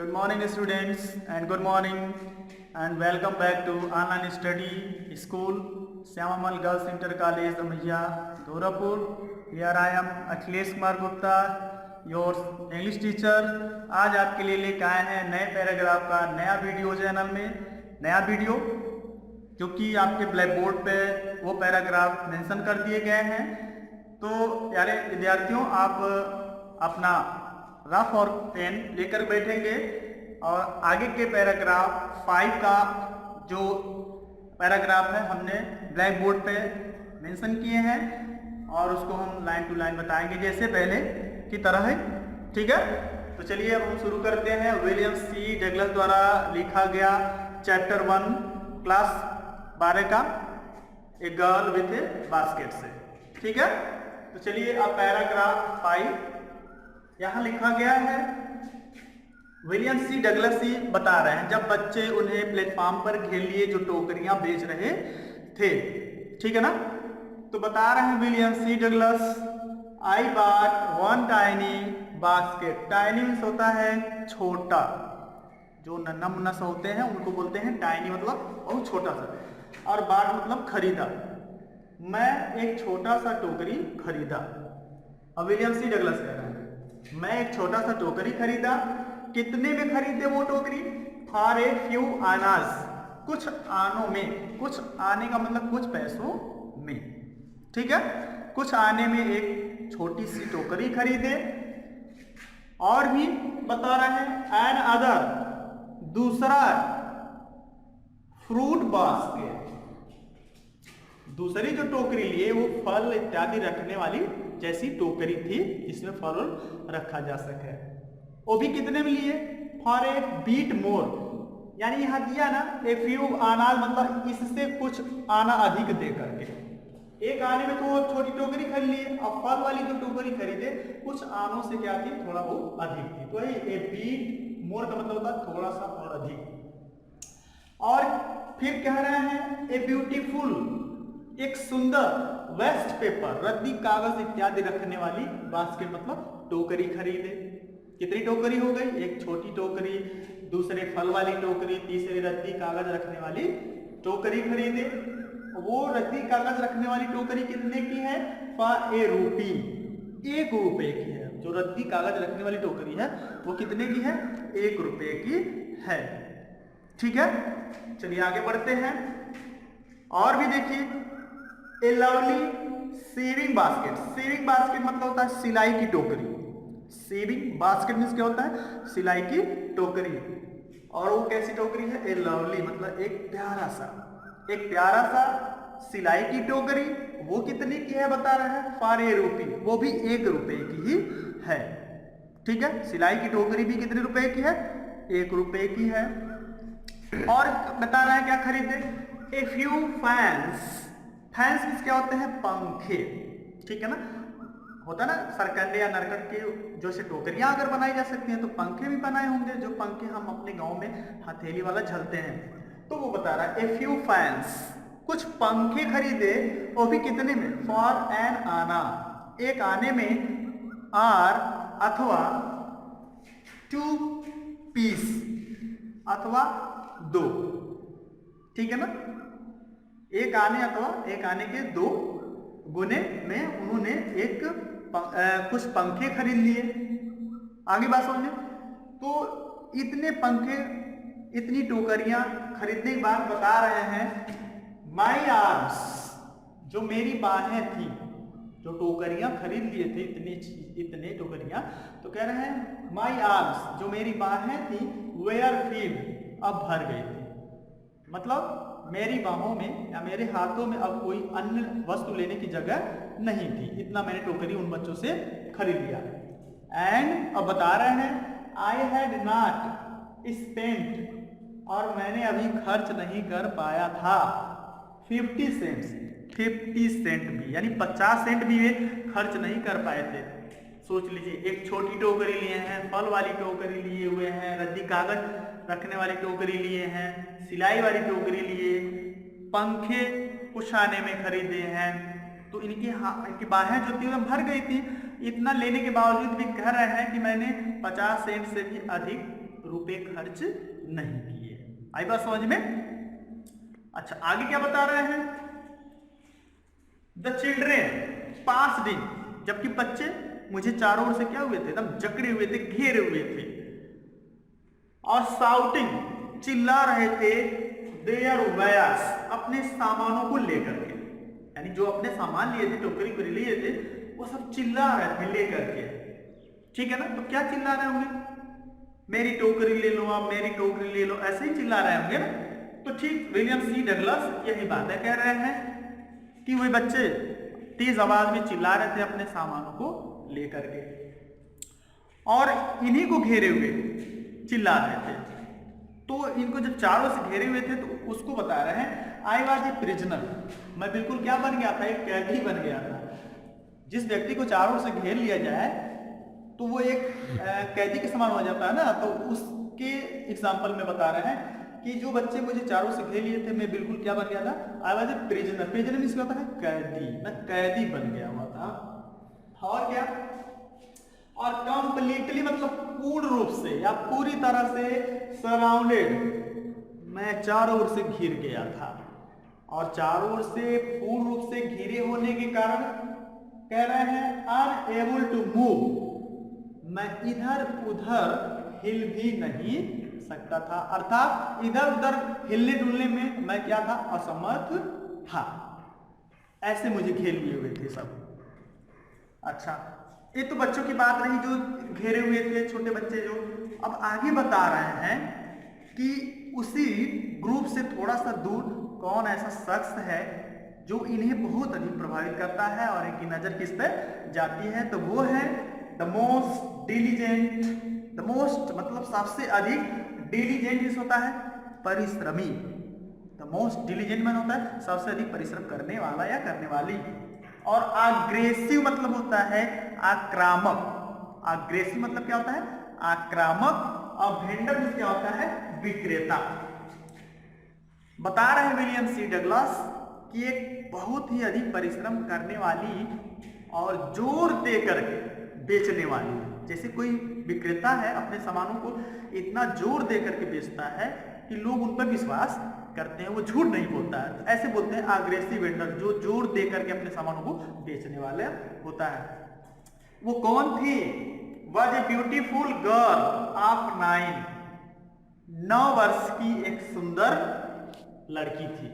Good morning students and good morning and welcome back to online study school Syamamal Girls Inter College Damaiya Durapur. Here I am Akhilesh Kumar Gupta, your English teacher. आज आपके लिए लेकर आए हैं नए paragraph का नया video channel में नया वीडियो, क्योंकि आपके ब्लैक बोर्ड पे वो पैराग्राफ मेंशन कर दिए गए हैं। तो यारे विद्यार्थियों, आप अपना रफ और पेन लेकर बैठेंगे और आगे के पैराग्राफ 5 का जो पैराग्राफ है हमने ब्लैक बोर्ड पे मेंशन किए हैं और उसको हम लाइन टू लाइन बताएंगे जैसे पहले की तरह है। ठीक है, तो चलिए अब हम शुरू करते हैं। विलियम सी डगलस द्वारा लिखा गया चैप्टर 1 क्लास 12 का a girl with A basket से। ठीक है, तो चलिए अब पैराग्राफ 5 यहाँ लिखा गया है। विलियम सी डगलस ही बता रहे हैं जब बच्चे उन्हें प्लेटफॉर्म पर खेल लिए जो टोकरियां बेच रहे थे। ठीक है ना, तो बता रहे हैं William C Douglas, I bought one tiny basket. Tiny means होता है छोटा, जो नन्हा मुन्ना सा होते हैं उनको बोलते हैं टाइनी, मतलब बहुत छोटा सा, और बाट मतलब खरीदा। मैं एक छोटा सा टोकरी खरीदा। अब विलियम सी डगलस कह रहे हैं मैं एक छोटा सा टोकरी खरीदा। कितने में खरीदे वो टोकरी? फॉर ए फ्यू आनास, कुछ आनों में। कुछ आने का मतलब कुछ पैसों में। ठीक है, कुछ आने में एक छोटी सी टोकरी खरीदे। और भी बता रहे हैं एन अदर, दूसरा फ्रूट बास्केट। दूसरी जो टोकरी लिए वो फल इत्यादि रखने वाली जैसी टोकरी थी जिसमें फल रखा जा सके। वो भी कितने में लिए? फॉर ए बीट मोर, यानी यहाँ दिया ना ए फ्यू आना, मतलब इससे कुछ आना अधिक दे करके। एक आने में तो वो छोटी टोकरी खरीद लिए, अब फल वाली जो टोकरी खरीदे कुछ आनों से क्या थी, थोड़ा बहुत अधिक थी। तो ए बीट मोर का मतलब होता है थोड़ा सा और अधिक। और फिर कह रहे हैं ए ब्यूटीफुल, एक सुंदर वेस्ट पेपर, रद्दी कागज इत्यादि रखने वाली बास्केट मतलब टोकरी खरीदे। कितनी टोकरी हो गई? एक छोटी टोकरी, दूसरे फल वाली टोकरी, तीसरी रद्दी कागज रखने वाली टोकरी खरीदे। वो रद्दी कागज रखने वाली टोकरी कितने की है? फॉर ए रूपी, 1 रुपए की है। जो रद्दी कागज रखने वाली टोकरी है वो कितने की है? 1 रुपए की है। ठीक है, चलिए आगे बढ़ते हैं। और भी देखिए, ए lovely saving basket. Saving basket मतलब होता है सिलाई की टोकरी। सेविंग बास्केट मीन्स क्या होता है? सिलाई की टोकरी। और वो कैसी टोकरी है? ए लवली मतलब एक प्यारा सा सिलाई की टोकरी। वो कितनी की है बता रहे हैं? फॉर ए रूपी, वो भी 1 रुपए की ही है। ठीक है, सिलाई की टोकरी भी कितने रुपए की है? 1 रुपए की है। और बता रहे हैं क्या खरीदे? A few fans. फैंस क्या होते हैं? पंखे। ठीक है ना, होता ना सरकंडे या नरकट की जो से टोकरियां अगर बनाई जा सकती हैं तो पंखे भी बनाए होंगे, जो पंखे हम अपने गांव में हथेली वाला झलते हैं। तो वो बता रहा है ए फ्यू फैंस, कुछ पंखे खरीदे। वो भी कितने में? फॉर एन आना, एक आने में, आर अथवा 2 पीस अथवा 2। ठीक है ना, एक आने अथवा एक आने के 2 गुने में उन्होंने कुछ पंखे खरीद लिए। आगे बात समझे, तो इतने पंखे, इतनी टोकरियां खरीदने के बाद बता रहे हैं माई आर्म्स, जो मेरी बाहें थी, जो टोकरियां खरीद लिए थे इतने टोकरियां, तो कह रहे हैं माई आर्म्स, जो मेरी बाहें थी, वेयर फील्ड, अब भर गई थी। मतलब मेरी बाहों में या मेरे हाथों में अब कोई अन्य वस्तु लेने की जगह नहीं थी, इतना मैंने टोकरी उन बच्चों से खरीद लिया। एंड अब बता रहे हैं आई हैड नॉट स्पेंट, और मैंने अभी खर्च नहीं कर पाया था 50 सेंट्स, 50 सेंट भी, यानी 50 सेंट भी वे खर्च नहीं कर पाए थे। सोच लीजिए, एक छोटी टोकरी लिए हैं, फल वाली टोकरी लिए हुए हैं, रद्दी कागज रखने वाली टोकरी लिए हैं, सिलाई वाली टोकरी लिए, पंखे कुछ आने में खरीदे हैं। तो इनकी बाहें जो थी भर गई थी। इतना लेने के बावजूद भी कह रहे हैं कि मैंने 50 सेंट से भी अधिक रुपए खर्च नहीं किए। आई बात समझ में? अच्छा, आगे क्या बता रहे हैं? द चिल्ड्रेन पास्ड इन, जबकि बच्चे मुझे चारों ओर से क्या हुए थे? एकदम जकड़े हुए थे, घेरे हुए थे, और शाउटिंग, चिल्ला रहे थे, देयर वेयर्स, अपने सामानों को लेकर के, यानी जो अपने सामान लिए थे, टोकरी पर लिए थे, वो सब चिल्ला रहे थे लेकर के। ठीक है ना? तो क्या चिल्ला रहे होंगे? मेरी टोकरी ले लो, आप मेरी टोकरी ले लो, ऐसे ही चिल्ला रहे होंगे ना? तो ठीक विलियम सी डगलस यही बातें कह रहे हैं कि वही बच्चे तेज आवाज में चिल्ला रहे थे अपने सामानों को लेकर के, और इन्हीं को घेरे हुए चिल्ला रहे थे। तो इनको जब चारों से घेरे हुए थे तो उसको बता रहे हैं आई वाज ए प्रिजनर, मैं बिल्कुल क्या बन गया था? एक कैदी बन गया था। जिस व्यक्ति को चारों से घेर लिया जाए तो वो एक कैदी के समान हो जाता है ना। तो उसके एग्जाम्पल में बता रहे हैं कि जो बच्चे मुझे चारों से घेर लिए थे, मैं बिल्कुल क्या बन गया था? I was a prisoner. Prisoner means क्या होता है? कैदी। मैं कैदी बन गया हुआ था। और क्या? और कंप्लीटली मतलब पूर्ण रूप से या पूरी तरह से सराउंडेड, मैं चारों ओर से घिर गया था। और चारों ओर से पूर्ण रूप से घिरे होने के कारण कह रहे हैं अनएबल टू मूव, मैं इधर उधर हिल भी नहीं सकता था। अर्थात इधर उधर हिलने डुलने में मैं क्या था? असमर्थ था। ऐसे मुझे घेर लिए हुए थे सब। अच्छा, ये तो बच्चों की बात रही जो घेरे हुए थे, छोटे बच्चे जो। अब आगे बता रहे हैं कि उसी ग्रुप से थोड़ा सा दूर कौन ऐसा शख्स है जो इन्हें बहुत अधिक प्रभावित करता है और इनकी नजर किस पे जाती है? तो वो है the most diligent. The most मतलब सबसे अधिक, डिलीजेंट इस होता है परिश्रमी। द मोस्ट डिलीजेंट मन होता है सबसे अधिक परिश्रम करने वाला या करने वाली। और अग्रेसिव मतलब होता है आक्रामक। अग्रेसिव मतलब क्या होता है? आक्रामक। और वेंडर मींस क्या होता है? विक्रेता। बता रहे हैं विलियम सी डगलस कि एक बहुत ही अधिक परिश्रम करने वाली और जोर दे करके बेचने वाली, जैसे कोई विक्रेता है अपने सामानों को इतना जोर दे करके बेचता है कि लोग उन पर विश्वास करते हैं, वो झूठ नहीं बोलता है। ऐसे बोलते हैं अग्रेसिव वेंडर, जो जोर दे करके अपने सामानों को बेचने वाले होता है। वो कौन थी? Was a beautiful girl of 9 वर्ष की एक सुंदर लड़की थी।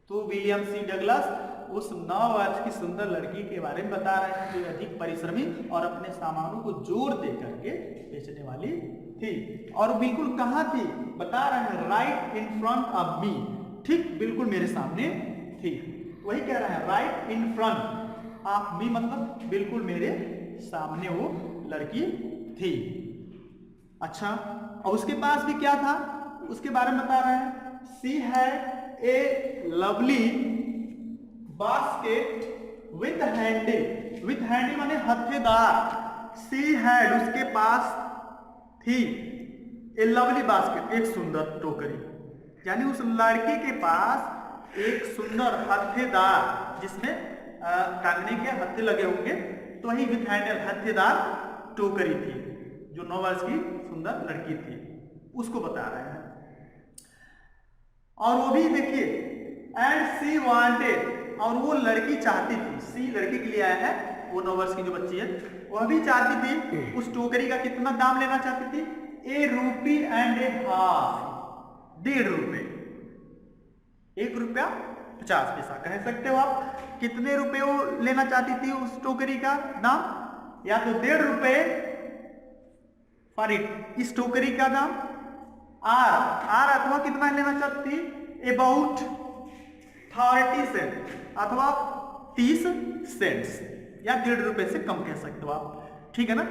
तो विलियम सी डगलस उस 9 वर्ष की सुंदर लड़की के बारे में बता रहे हैं जो अधिक परिश्रमी और अपने सामानों को जोर दे करके बेचने वाली थी। और बिल्कुल कहाँ थी? बता रहे हैं right in front of me, ठीक बिल्कुल मेरे सामने थी। वही कह रहे हैं right in front of me मतलब बिल्कुल मेरे सामने वो लड़की थी। अच्छा, और उसके पास भी क्या था उसके बारे में बता रहे हैं she had a lovely basket with handle. With handle माने हथेदार। सी हैड उसके पास थी ए लवली बास्केट एक सुंदर टोकरी, यानी उस लड़की के पास एक सुंदर हथेदार जिसमें टांगने के हत्थे लगे होंगे, तो वही विथ हैंडल हथेदार टोकरी थी जो 9 वर्ष की सुंदर लड़की थी, उसको बता रहे हैं। और वो भी देखिए एंड सी वांटेड, और वो लड़की चाहती थी, सी लड़की के लिए आया है, वो 9 वर्ष की जो बच्ची है वह भी चाहती थी उस टोकरी का कितना दाम लेना चाहती थी? ₹1.50 1.5 रुपए, ₹1.50 कह सकते हो आप। कितने रुपए वो लेना चाहती थी उस टोकरी का दाम? या तो ₹1.50 पर इस टोकरी का दाम, आर अथवा कितना लेना चाहती थी? अबाउट 30 सेंट अथवा 30 सेंट्स या ₹1.50 से कम कह सकते हो आप, ठीक है ना।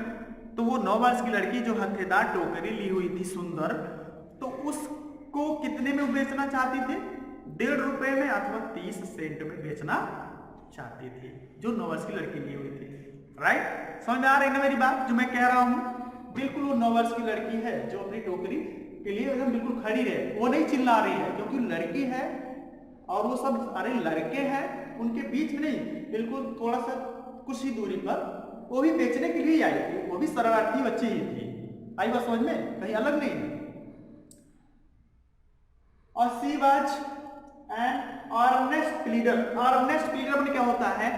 तो वो 9 वर्ष की लड़की जो हथेदार टोकरी ली हुई थी सुंदर, तो उसको कितने में बेचना चाहती थी? ₹1.50 में अथवा 30 सेंट में बेचना चाहती थी, जो 9 वर्ष की लड़की ली हुई थी। राइट, समझ में आ रही है ना मेरी बात जो मैं कह रहा हूं? बिल्कुल वो 9 वर्ष की लड़की है जो अपनी टोकरी के लिए एकदम बिल्कुल खड़ी है, वो नहीं चिल्ला रही है क्योंकि लड़की है और वो सब अरे लड़के हैं उनके बीच में नहीं, बिल्कुल थोड़ा सा कुछ ही दूरी पर, वो भी बेचने के लिए आई थी, वो भी शरारती बच्ची ही थी, आई बात समझ में, कहीं अलग नहीं है। और she was an earnest pleader. Earnest pleader में क्या होता है,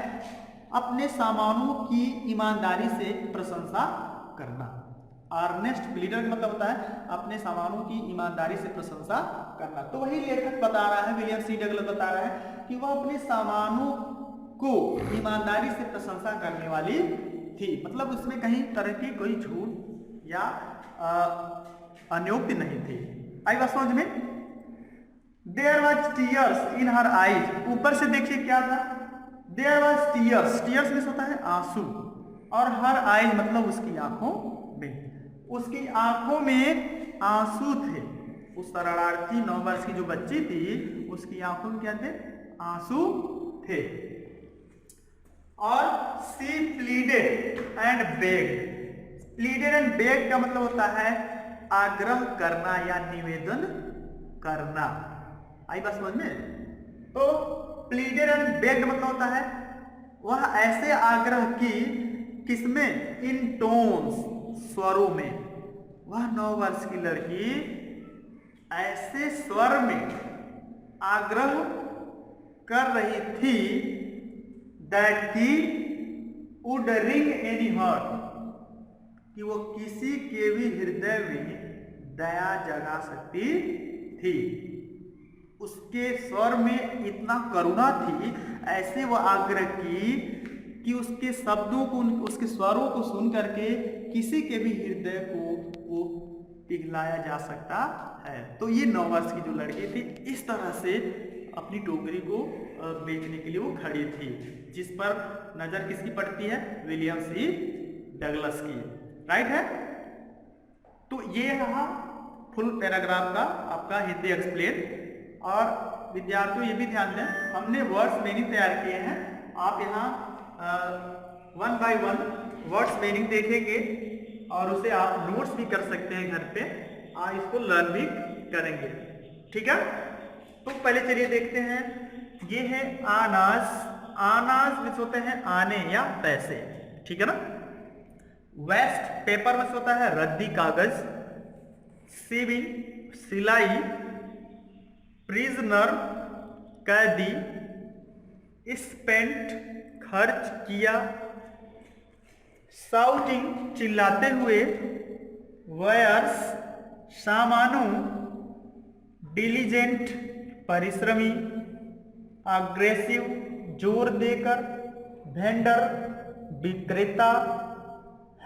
अपने सामानों की ईमानदारी से प्रशंसा करना। अर्नेस्ट प्लीडर का मतलब होता है अपने सामानों की ईमानदारी से प्रशंसा करना। तो वही लेखक बता रहा है, विलियम सी डगलस बता रहा है कि वह अपने सामानों को ईमानदारी से प्रशंसा करने वाली थी। मतलब उसमें कहीं तरह की कोई झूठ या अनियोक्ति नहीं थी। आई बात समझ में। There was tears in her eyes, ऊपर से देखिए क्या था, देयर वॉज टीयर्स, टीयर्स में होता है आंसू, और हर आईज मतलब उसकी आंखों में, उसकी आंखों में आंसू थे। उस शरारती 9 वर्ष की जो बच्ची थी उसकी आंखों में क्या थे, आंसू थे। और she pleaded and begged. Pleaded and begged का मतलब होता है आग्रह करना या निवेदन करना। आई बात समझ में। तो प्लीडेड एंड बेग्ड मतलब होता है वह ऐसे आग्रह की, किसमें, इन टोन्स, स्वरों में। वह 9 वर्ष की लड़की ऐसे स्वर में आग्रह कर रही थी that he would ring any heart, कि वो किसी के भी हृदय में दया जगा सकती थी। उसके स्वर में इतना करुणा थी, ऐसे वो आग्रह की कि उसके शब्दों को, उसके स्वरों को सुन करके किसी के भी हृदय को वो पिघलाया जा सकता है। तो ये 9 वर्ष की जो लड़की थी इस तरह से अपनी टोकरी को बेचने के लिए वो खड़ी थी, जिस पर नजर किसकी पड़ती है, विलियम सी डगलस की। राइट है। तो ये रहा फुल पैराग्राफ का आपका हिंदी एक्सप्लेन। और विद्यार्थियों ये भी ध्यान दें, हमने वर्ड्स मीनिंग तैयार किए हैं। आप यहाँ 1 बाय 1 वर्ड्स मीनिंग देखेंगे और उसे आप नोट्स भी कर सकते हैं घर पे, और इसको लर्न भी करेंगे। ठीक है। तो पहले चलिए देखते हैं, ये है आनाज। आनाज में होते हैं आने या पैसे। ठीक है ना। वेस्ट पेपर में होता है रद्दी कागज। सीविंग सिलाई। प्रिजनर कैदी। स्पेंट खर्च किया। शाउटिंग चिल्लाते हुए। वायर्स सामानों। डिलीजेंट परिश्रमी। अग्रेसिव जोर देकर। वेंडर विक्रेता।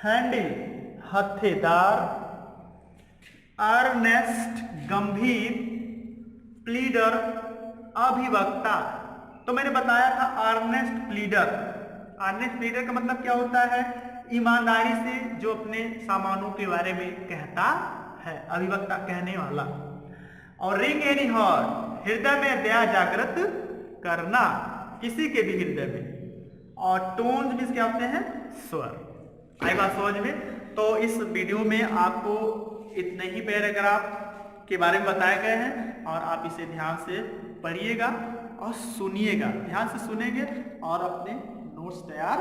हैंडल हथेदार। अर्नेस्ट गंभीर। प्लीडर अभिवक्ता। तो मैंने बताया था अर्नेस्ट प्लीडर। अर्नेस्ट प्लीडर का मतलब क्या होता है, ईमानदारी से जो अपने सामानों के बारे में कहता है, अभिवक्ता कहने वाला। और रिंग एनी हार्ट हृदय में दया जागृत करना, किसी के भी हृदय में। और टोन्स भी क्या होते हैं, स्वर। आई बात समझ में। तो इस वीडियो में आपको इतने ही पैराग्राफ के बारे में बताए गए हैं, और आप इसे ध्यान से पढ़िएगा और सुनिएगा। ध्यान से सुनेंगे और अपने नोट्स तैयार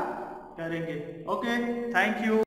करेंगे। Okay, thank you.